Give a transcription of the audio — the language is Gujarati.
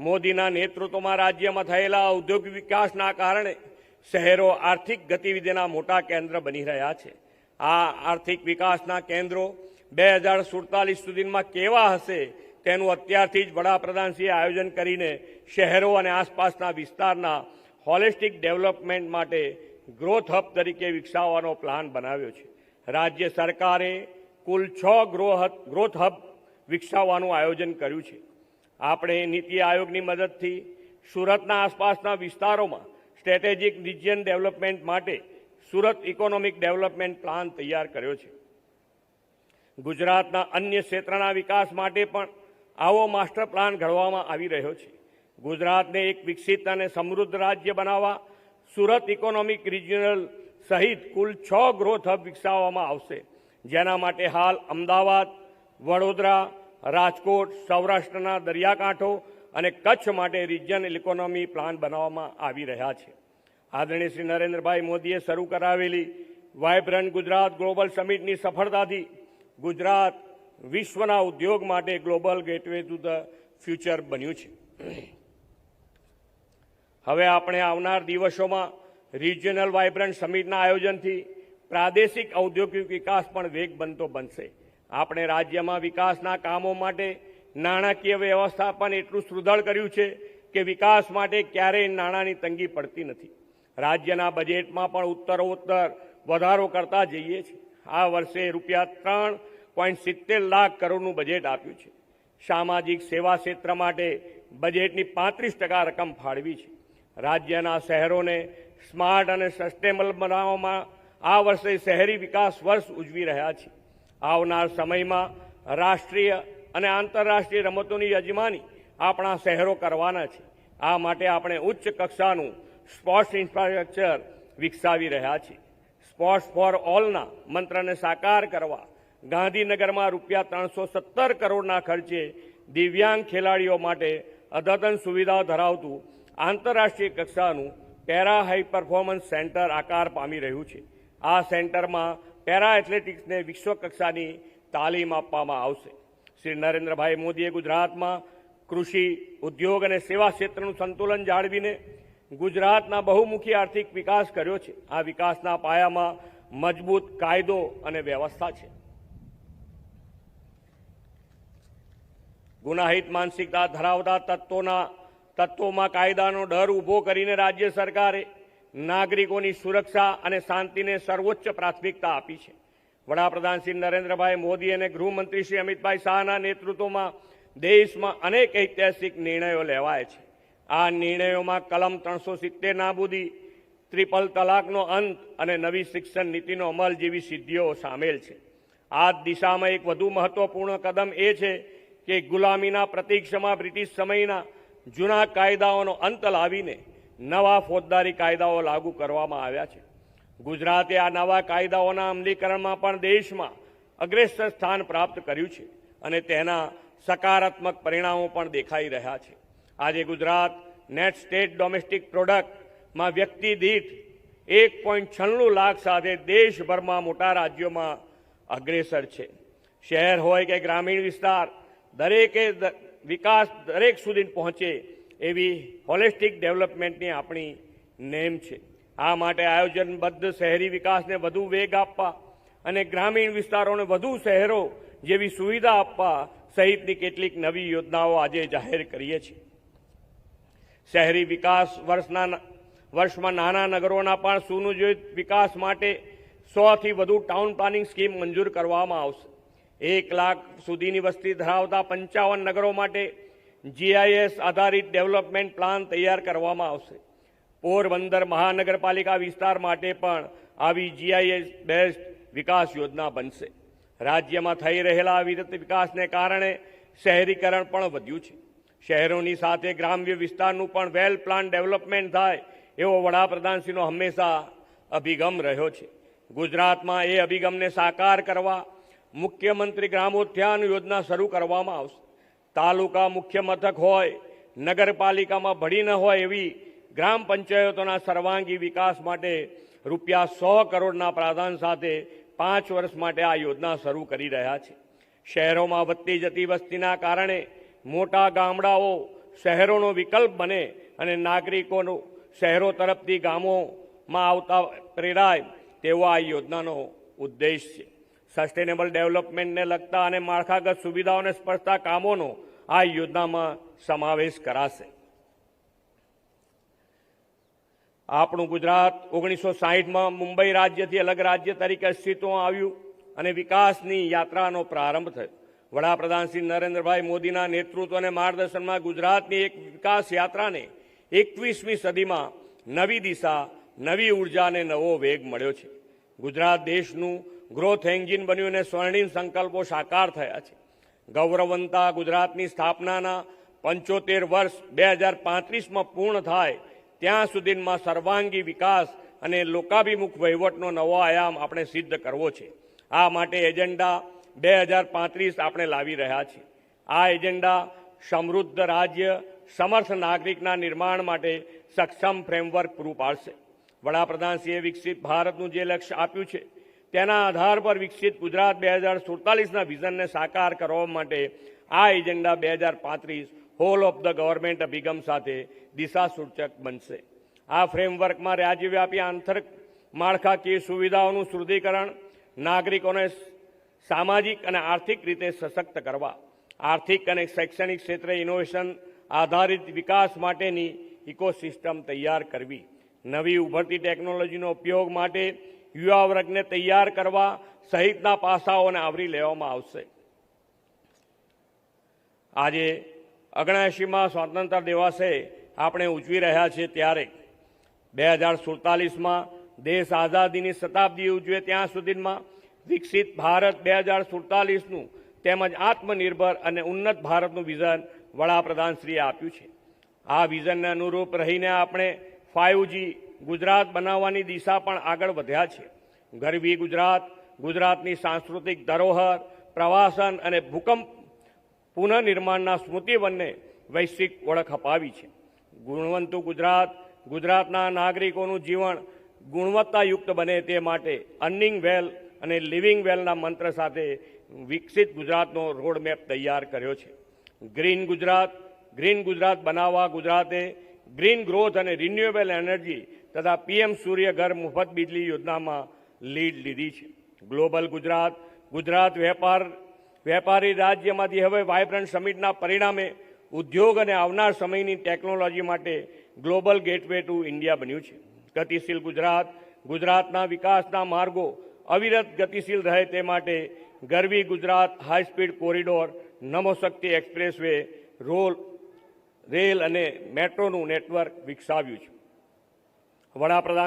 મોદીના નેતૃત્વમાં રાજ્યમાં થયેલા ઔદ્યોગિક વિકાસના કારણે શહેરો આર્થિક ગતિવિધિના મોટા કેન્દ્ર બની રહ્યા છે। આ આર્થિક વિકાસના કેન્દ્રો 2047 સુધીમાં કેવા હશે તેનું અત્યારથી જ વડાપ્રધાનશ્રીએ આયોજન કરીને શહેરો અને આસપાસના વિસ્તારના હોલિસ્ટિક ડેવલપમેન્ટ માટે ગ્રોથ હબ તરીકે વિકસાવવાનો પ્લાન બનાવ્યો છે। રાજ્ય સરકારે કુલ 6 ગ્રોથ હબ વિકસાવવાનું આયોજન કર્યું છે। આપણે નીતિ આયોગની મદદથી સુરતના આસપાસના વિસ્તારોમાં સ્ટ્રેટેજિક રિજિયન ડેવલપમેન્ટ માટે સુરત ઇકોનોમિક ડેવલપમેન્ટ પ્લાન તૈયાર કર્યો છે। ગુજરાતના અન્ય ક્ષેત્રના વિકાસ માટે પણ આવો માસ્ટર પ્લાન ઘડવામાં આવી રહ્યો છે। ગુજરાતને એક વિકસિત અને સમૃદ્ધ રાજ્ય બનાવવા સુરત ઇકોનોમિક રિજિયનલ સહિત કુલ 6 ગ્રોથ હબ વિકસાવવામાં આવશે, જેના માટે હાલ અમદાવાદ, વડોદરા, રાજકોટ, સૌરાષ્ટ્રના દરિયાકાંઠો અને કચ્છ માટે રિજિયનલ ઇકોનોમી પ્લાન બનાવવામાં આવી રહ્યા છે। આદરણીય શ્રી નરેન્દ્રભાઈ મોદીએ શરૂ કરાવેલી વાયબ્રન્ટ ગુજરાત ગ્લોબલ સમિટની સફળતાથી ગુજરાત વિશ્વના ઉદ્યોગ માટે global gateway to the future બન્યું છે। હવે આપણે આવનાર દિવસોમાં રિજિયનલ વાયબ્રન્ટ સમિટના આયોજનથી પ્રાદેશિક ઔદ્યોગિક વિકાસ પણ વેગબંતો બનશે। આપણે રાજ્યમાં વિકાસના કામો માટે નાણાકીય વ્યવસ્થાપન એટલું સુદૃઢ કર્યું છે કે વિકાસ માટે ક્યારેય નાણાંની તંગી પડતી નથી। રાજ્યના બજેટમાં પણ ઉત્તરોત્તર વધારો કરતા જઈએ છીએ। આ વર્ષે ₹3.70 લાખ કરોડનું બજેટ આપ્યું છે। સામાજિક સેવા ક્ષેત્ર માટે બજેટની 35% રકમ ફાળવી છે। રાજ્યના શહેરોને સ્માર્ટ અને સસ્ટેનેબલ બનાવવામાં આ વર્ષે શહેરી વિકાસ વર્ષ ઉજવી રહ્યા છીએ। આવનાર સમયમાં રાષ્ટ્રીય અને આંતરરાષ્ટ્રીય રમતોની યજમાની આપણા શહેરો કરવાના છે। આ માટે આપણે ઉચ્ચ કક્ષાનું સ્પોર્ટ્સ ઇન્ફ્રાસ્ટ્રક્ચર વિકસાવી રહ્યા છીએ। સ્પોર્ટ્સ ફોર ઓલના મંત્રને સાકાર કરવા ગાંધીનગરમાં ₹317 કરોડના ખર્ચે દિવ્યાંગ ખેલાડીઓ માટે અદ્યતન સુવિધાઓ ધરાવતું આંતરરાષ્ટ્રીય કક્ષાનું પેરા હાઈ પરફોર્મન્સ સેન્ટર આકાર પામી રહ્યું છે। આ સેન્ટરમાં પેરા એથ્લેટિક્સને વિશ્વ કક્ષાની તાલીમ આપવામાં આવશે। શ્રી નરેન્દ્રભાઈ મોદીએ ગુજરાતમાં કૃષિ, ઉદ્યોગ અને સેવા ક્ષેત્રનું સંતુલન જાળવીને ગુજરાતના બહુમુખી આર્થિક વિકાસ કર્યો છે। આ વિકાસના પાયામાં મજબૂત કાયદો અને વ્યવસ્થા છે। ગુનાહિત માનસિકતા ધરાવતા તત્વોમાં કાયદાનો ડર ઊભો કરીને રાજ્ય સરકારે નાગરિકોની સુરક્ષા અને શાંતિને સર્વોચ્ચ પ્રાથમિકતા આપી છે। વડાપ્રધાન શ્રી નરેન્દ્રભાઈ મોદી અને ગૃહમંત્રી શ્રી અમિતભાઈ શાહના નેતૃત્વમાં દેશમાં અનેક ઐતિહાસિક નિર્ણયો લેવાયા છે। આ નિર્ણયોમાં કલમ 370 નાબૂદી, ટ્રિપલ તલાકનો અંત અને નવી શિક્ષણ નીતિનો અમલ જેવી સિદ્ધિઓ સામેલ છે। આ દિશામાં એક વધુ મહત્વપૂર્ણ કદમ એ છે કે ગુલામીના પ્રતીક્ષામાં બ્રિટિશ સમયના જૂના કાયદાઓનો અંત લાવીને નવા ફોજદારી કાયદાઓ લાગુ કરવામાં આવ્યા છે। ગુજરાતે આ નવા કાયદાઓના અમલીકરણમાં પણ દેશમાં અગ્રેસર સ્થાન પ્રાપ્ત કર્યું છે અને તેના સકારાત્મક પરિણામો પણ દેખાઈ રહ્યા છે। આજે ગુજરાત નેટ સ્ટેટ ડોમેસ્ટિક પ્રોડક્ટમાં વ્યક્તિ દીઠ 1.96 લાખ સાથે દેશભરમાં મોટા રાજ્યોમાં અગ્રેસર છે। શહેર હોય કે ગ્રામીણ વિસ્તાર, દરેકે વિકાસ દરેક સુધી પહોંચે એવી હોલિસ્ટિક ડેવલપમેન્ટની આપણી નેમ છે। આ માટે આયોજનબદ્ધ શહેરી વિકાસને વધુ વેગ આપવા અને ગ્રામીણ વિસ્તારોને વધુ શહેરો જેવી સુવિધા આપવા સહિતની કેટલીક નવી યોજનાઓ આજે જાહેર કરીએ છીએ। શહેરી વિકાસ વર્ષમાં નાના નગરોના પણ સુનિયોજિત વિકાસ માટે 100થી વધુ ટાઉન પ્લાનિંગ સ્કીમ મંજૂર કરવામાં આવશે। 1 લાખ સુધીની વસ્તી ધરાવતા 55 નગરો માટે GIS આધારિત ડેવલપમેન્ટ પ્લાન તૈયાર કરવામાં આવશે। પોરબંદર મહાનગરપાલિકા વિસ્તાર માટે પણ આવી GIS બેઝડ વિકાસ યોજના બનશે। રાજ્યમાં થઈ રહેલા વિરત વિકાસને કારણે શહેરીકરણ પણ વધ્યું છે। શહેરોની સાથે ગ્રામ્ય વિસ્તારનું પણ વેલ પ્લાન ડેવલપમેન્ટ થાય એવો વડાપ્રધાનશ્રીનો હંમેશા અભિગમ રહ્યો છે। ગુજરાતમાં એ અભિગમને સાકાર કરવા મુખ્યમંત્રી ગ્રામોત્થાન યોજના શરૂ કરવામાં આવશે। તાલુકા મુખ્ય મથક હોય, નગરપાલિકામાં ભળી ન હોય એવી ગ્રામ પંચાયતોના સર્વાંગી વિકાસ માટે ₹100 કરોડના પ્રાવધાન સાથે 5 વર્ષ માટે આ યોજના શરૂ કરી રહ્યા છે। શહેરોમાં વધતી જતી વસ્તીના કારણે મોટા ગામડાઓ શહેરોનો વિકલ્પ બને અને નાગરિકોનું શહેરો તરફથી ગામોમાં આવતા પ્રેરાય તેવો આ યોજનાનો ઉદ્દેશ છે. સસ્ટેનેબલ ડેવલપમેન્ટને લગતા અને માળખાગત સુવિધાઓને સ્પર્શતા કામોનો આ યોજનામાં સમાવેશ કરાશે. આપણું ગુજરાત 1960માં મુંબઈ રાજ્યથી અલગ રાજ્ય તરીકે અસ્તિત્વમાં આવ્યું અને વિકાસની યાત્રાનો પ્રારંભ થયો. વડાપ્રધાન શ્રી નરેન્દ્રભાઈ મોદીના નેતૃત્વ અને માર્ગદર્શનમાં ગુજરાતની એક વિકાસ યાત્રાને 21મી સદીમાં નવી દિશા, નવી ઉર્જા અને નવો વેગ મળ્યો છે. ગુજરાત દેશનું ગ્રોથ એન્જિન બન્યું અને સ્વર્ણિમ સંકલ્પો સાકાર થયા છે. ગૌરવવંતા ગુજરાતની સ્થાપનાના 75 વર્ષ 2035માં પૂર્ણ થાય ત્યાં સુધીમાં સર્વાંગી વિકાસ અને લોકાભિમુખ વહીવટનો નવો આયામ આપણે સિદ્ધ કરવો છે. આ માટે એજન્ડા 2035 આપણે લાવી રહ્યા છીએ. આ એજન્ડા સમૃદ્ધ રાજ્ય, સમર્થ નાગરિકના નિર્માણ માટે સક્ષમ ફ્રેમવર્ક પૂરું પાડશે. વડાપ્રધાનશ્રીએ વિકસિત ભારતનું જે લક્ષ્ય આપ્યું છે તેના આધાર પર વિકસિત ગુજરાત 2047ના વિઝનને સાકાર કરવા માટે આ agenda 2035 whole of the government અભિગમ સાથે દિશાસૂચક બનશે. આ ફ્રેમવર્કમાં રાજ્યવ્યાપી આંતર માળખાકીય સુવિધાઓનું સુદૃઢીકરણ, નાગરિકોને સામાજિક અને આર્થિક રીતે સશક્ત કરવા, આર્થિક અને શૈક્ષણિક ક્ષેત્રે ઇનોવેશન આધારિત વિકાસ માટેની ઇકોસિસ્ટમ તૈયાર કરવી, નવી ઉભરતી ટેકનોલોજીનો ઉપયોગ માટે યુવા વર્ગને તૈયાર કરવા સહિતના પાસાઓને આવરી લેવામાં આવશે. આજે 79માં સ્વાતંત્ર્ય દિવસે આપણે ઉજવી રહ્યા છીએ ત્યારે 2047માં દેશ આઝાદીની શતાબ્દી ઉજવે ત્યાં સુધીમાં વિકસિત ભારત 2047નું તેમજ આત્મનિર્ભર અને ઉન્નત ભારતનું વિઝન વડાપ્રધાનશ્રીએ આપ્યું છે. આ વિઝનને અનુરૂપ રહીને આપણે 5G ગુજરાત બનાવવાની દિશા પણ આગળ વધ્યા છે. ગરવી ગુજરાત, ગુજરાતની સાંસ્કૃતિક ધરોહર, પ્રવાસન અને ભૂકંપ પુનઃનિર્માણના સ્મૃતિવનને વૈશ્વિક ઓળખ અપાવી છે. ગુણવંતુ ગુજરાત, ગુજરાતના નાગરિકોનું જીવન ગુણવત્તાયુક્ત બને તે માટે અર્નિંગ વેલ અને લિવિંગ વેલના મંત્ર સાથે વિકસિત ગુજરાતનો રોડમેપ તૈયાર કર્યો છે. ગ્રીન ગુજરાત બનાવવા ગુજરાતે ગ્રીન ગ્રોથ અને રિન્યુએબલ એનર્જી તથા PM સૂર્ય ઘર મુફત વીજળી યોજનામાં લીડ લીધી છે. ગ્લોબલ ગુજરાત વેપારી રાજ્યમાંથી હવે વાઇબ્રન્ટ સમિટના પરિણામે ઉદ્યોગ અને આવનાર સમયની ટેકનોલોજી માટે ગ્લોબલ ગેટવે ટુ ઇન્ડિયા બન્યું છે. ગતિશીલ ગુજરાતના વિકાસના માર્ગો અવિરત ગતિશીલ રહે તે માટે ગરવી Gujarat high speed corridor, Namo Shakti expressway, rail અને મેટ્રોનું નેટવર્ક વિકસાવ્યું છે. વડાપ્રધાન